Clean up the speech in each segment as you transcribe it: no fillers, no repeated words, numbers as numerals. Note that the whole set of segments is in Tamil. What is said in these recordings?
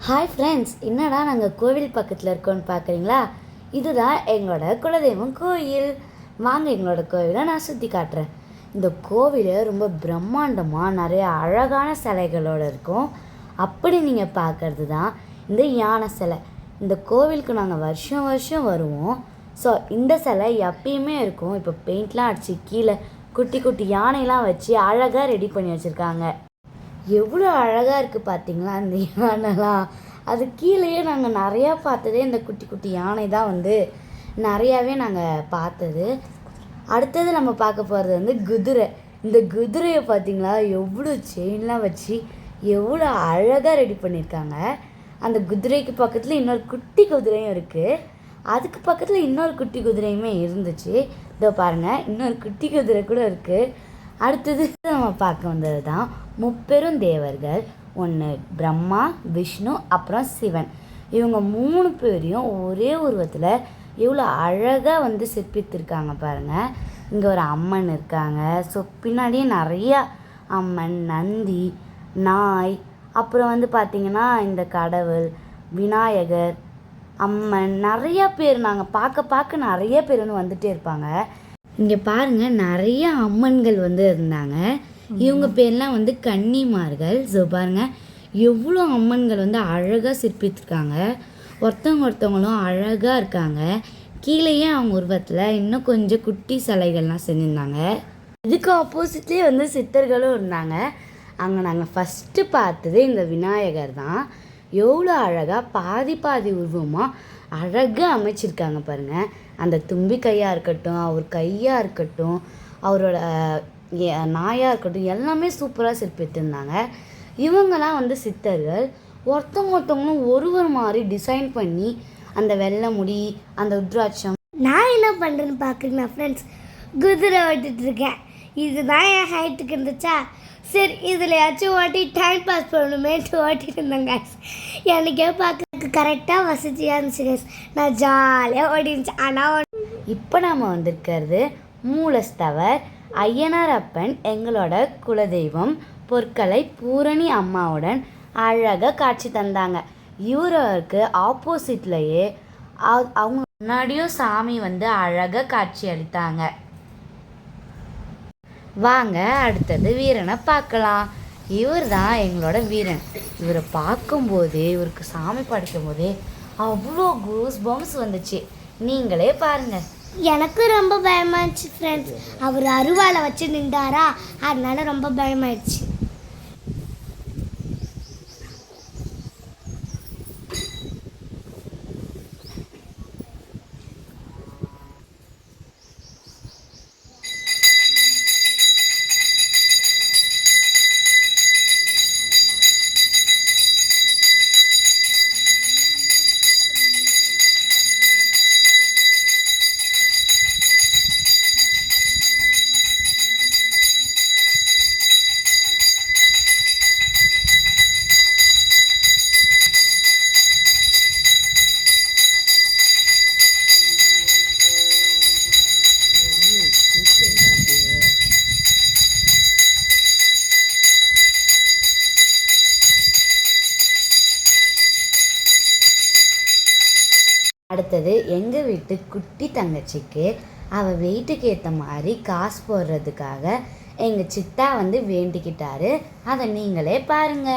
ஹாய் ஃப்ரெண்ட்ஸ், என்னடா நாங்கள் கோவில் பக்கத்தில் இருக்கோன்னு பார்க்குறீங்களா? இதுதான் எங்களோட குலதெய்வம் கோயில். வாங்க எங்களோட கோவிலை நான் சுற்றி காட்டுறேன். இந்த கோவில் ரொம்ப பிரம்மாண்டமாக நிறைய அழகான சிலைகளோடு இருக்கும். அப்படி நீங்கள் பார்க்குறது தான் இந்த யானை சிலை. இந்த கோவிலுக்கு நாங்கள் வருஷம் வருஷம் வருவோம். ஸோ இந்த சிலை எப்பயுமே இருக்கும். இப்போ பெயிண்ட்லாம் அடித்து கீழே குட்டி குட்டி யானைலாம் வச்சு அழகாக ரெடி பண்ணி வச்சுருக்காங்க. எவ்வளோ அழகாக இருக்குது பார்த்தீங்களா அந்த யானைலாம். அது கீழேயே நாங்கள் நிறையா பார்த்ததே இந்த குட்டி குட்டி யானை தான் நிறையாவே நாங்கள் பார்த்தது. அடுத்தது நம்ம பார்க்க போகிறது குதிரை. இந்த குதிரையை பார்த்தீங்களா, எவ்வளோ செயின்லாம் வச்சு எவ்வளோ அழகாக ரெடி பண்ணியிருக்காங்க. அந்த குதிரைக்கு பக்கத்தில் இன்னொரு குட்டி குதிரையும் இருக்குது. அதுக்கு பக்கத்தில் இன்னொரு குட்டி குதிரையுமே இருந்துச்சு. இதோ பாருங்கள், இன்னொரு குட்டி குதிரை கூட இருக்குது. அடுத்தது நம்ம பார்க்க வந்தது தான் முப்பெரும் தேவர்கள். ஒன்று பிரம்மா, விஷ்ணு, அப்புறம் சிவன். இவங்க 3 பேரையும் ஒரே உருவத்தில் இவ்வளோ அழகாக சிற்பித்திருக்காங்க பாருங்கள். இங்கே ஒரு அம்மன் இருக்காங்க. ஸோ பின்னாடியே நிறையா அம்மன், நந்தி, நாய், அப்புறம் பார்த்திங்கன்னா இந்த கடவுள், விநாயகர், அம்மன், நிறையா பேர் நாங்கள் பார்க்க நிறைய பேர் வந்துகிட்டே இருப்பாங்க. இங்கே பாருங்கள், நிறைய அம்மன்கள் இருந்தாங்க. இவங்க பேர்லாம் கன்னிமார்கள். ஸோ பாருங்கள், எவ்வளோ அம்மன்கள் அழகாக சிற்பித்திருக்காங்க. ஒருத்தவங்களும் அழகாக இருக்காங்க. கீழேயே அவங்க உருவத்தில் இன்னும் கொஞ்சம் குட்டி சிலைகள்லாம் செஞ்சுருந்தாங்க. இதுக்கு ஆப்போசிட்லேயே சித்தர்களும் இருந்தாங்க. அங்கே நாங்கள் ஃபஸ்ட்டு பார்த்தது இந்த விநாயகர் தான். எவ்வளோ அழகாக பாதி உருவமாக அழகாக அமைச்சிருக்காங்க பாருங்கள். அந்த தும்பி கையாக இருக்கட்டும், அவர் கையாக இருக்கட்டும், அவரோட நாயாக இருக்கட்டும், எல்லாமே சூப்பராக சிற்பித்திருந்தாங்க. இவங்கெல்லாம் சித்தர்கள். ஒருத்தவங்களும் ஒருவர் மாதிரி டிசைன் பண்ணி அந்த வெள்ளை முடி, அந்த உத்ராட்சம். நான் என்ன பண்ணுறேன்னு பார்க்குறீங்களா ஃப்ரெண்ட்ஸ்? குதிரை ஓட்டிகிட்ருக்கேன். இதுதான் என் ஹைட்டுக்கு இருந்துச்சா, சரி இதுலையாச்சும் ஓட்டி டைம் பாஸ் பண்ணணுமேட்டு ஓட்டிட்டு இருந்தேங்க. எனக்கே பார்க்க கரெக்டாக வசதியாக இருந்துச்சு கைஸ். நான் ஜாலியாக ஓடிச்சு. ஆனால் இப்போ நாம் வந்திருக்கிறது மூலஸ்தவர் ஐயனார் அப்பன். எங்களோட குலதெய்வம் பொற்களை பூரணி அம்மாவுடன் அழகாக காட்சி தந்தாங்க. இவருக்கு ஆப்போசிட்லேயே அவங்க முன்னாடியும் சாமி அழகாக காட்சி அளித்தாங்க. வாங்க அடுத்தது வீரனை பார்க்கலாம். இவர் தான் எங்களோட வீரன். இவரை பார்க்கும்போதே, இவருக்கு சாமி படைக்கும் போதே அவ்வளோ கூஸ் பம்ஸ் வந்துச்சு. நீங்களே பாருங்கள். எனக்கு ரொம்ப பயமாயிடுச்சு ஃப்ரெண்ட்ஸ். அவர் அருவாளை வச்சு நின்றாரா, அதனால ரொம்ப பயமாயிடுச்சு. அடுத்தது எங்கள் வீட்டு குட்டி தங்கச்சிக்கு அவள் வெயிட்டுக்கு ஏற்ற மாதிரி காசு போடுறதுக்காக எங்கள் சித்தா வேண்டிக்கிட்டாரு. அதை நீங்களே பாருங்க.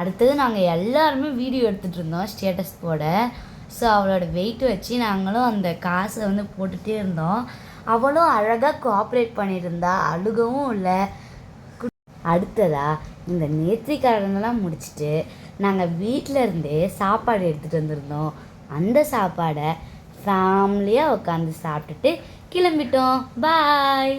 அடுத்தது நாங்கள் எல்லாருமே வீடியோ எடுத்துகிட்டு இருந்தோம் ஸ்டேட்டஸ் போட. ஸோ அவளோட வெயிட் வச்சு நாங்களும் அந்த காசை போட்டுகிட்டே இருந்தோம். அவளும் அழகாக கோஆப்ரேட் பண்ணியிருந்தா, அழுகவும் இல்லை. அடுத்ததாக இந்த நேர்த்திக்கடனெல்லாம் முடிச்சுட்டு நாங்கள் வீட்டில் இருந்தே சாப்பாடு எடுத்துகிட்டு வந்திருந்தோம். அந்த சாப்பாடை ஃபேமிலியாக உட்காந்து சாப்பிட்டுட்டு கிளம்பிட்டோம். பாய்.